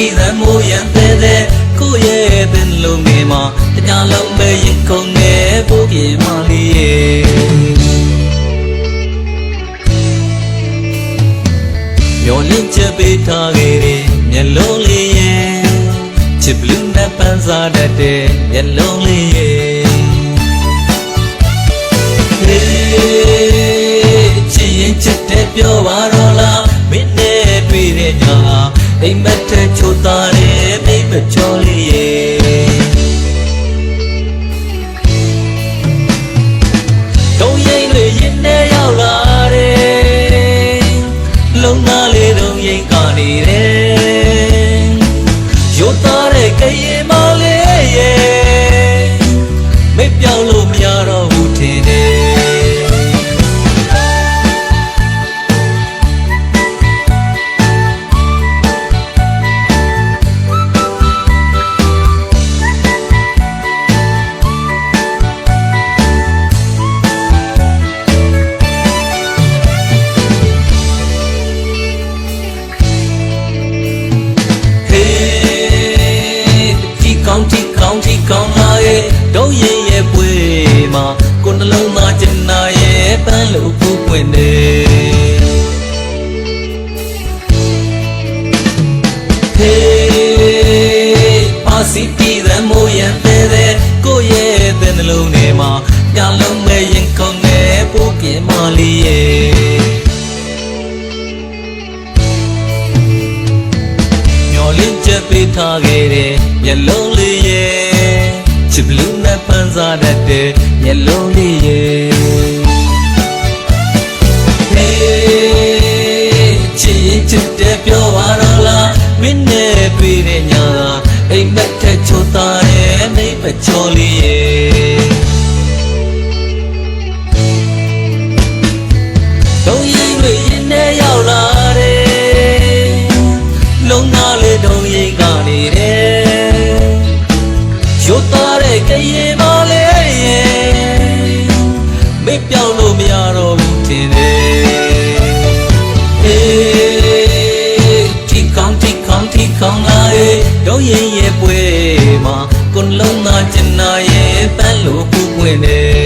ပြည်သမိုးရန်သေးတဲ့ကိုရဲ့ပင်လုံးငယ်မှာတညာလုံးပဲရင်ခုန်နေဖို့ပြေမလေးရဲ့မျောလင့်ချက်ပေးထားခဲ့တဲ့မျက်လုံးလေးရဲ့ချစ်ဘလူးနဲ့ပန်းစားတတ်တဲ့မျက်လုံးလေးရဲ့ချစ်ရင်ချစ်တဲ့ပြောပါတော့လားမင်းနဲ့တွေ့တဲ့ညအိမ်မက်တဲ့ချိုးသားတဲ့မိမချောလေးရဲ့တုံးရင်တွေရင်ထဲရောက်လာတယ်လုံးသားလေးတုံးရင်ကနေတယ်ရိုးသားတဲ့ကရင်မလေးရဲ့မပြောင်းလို့မရတော့ဘူးထင်တယ်ကောင်းလာရဲ့တော့ရဲ့ပွေမှာကိုနှလုံးသားကျင်နာရဲ့ပန်းလို့ဖူးပွင့်နေဟေးပါစီပြည်သမိုးရန်သေးတဲ့ကိုရဲ့ပင်နှလုံးထဲမှာပြလုံးမဲ့ရင်ခုန်နေပိုးပြေမလေးရဲ့မျောလင့်ချက်ပေးထားခဲ့တဲ့မျက်လုံးလေးရဲ့ချစ်ဘလူးနဲ့ပန်းစားတတ်တဲ့မျက်လုံးလေးရဲ့ဟေးချစ်ရင်ချစ်တဲ့ပြောပါတော့လားမင်းနဲ့တွေ့တဲ့ညအိမ်မက်တဲ့ချိုးသားရဲ့မိမချောလေးရဲ့တုံးရင်တွေရင်ထဲရောက်လာတယ်လုံးသားလေးတုံးရင်ကနေတယ်ရိုးသားတဲ့ကရင်မလေးရဲ့မပြောင်းလို့မရတော့ဘူးထင်တယ်အေးတီကောင်းလာရဲ့တော့ရင်ရဲ့ပွဲမှာကိုလုံးသားကျင်နာရဲ့ပန်းလို့ပူပွင့်တယ်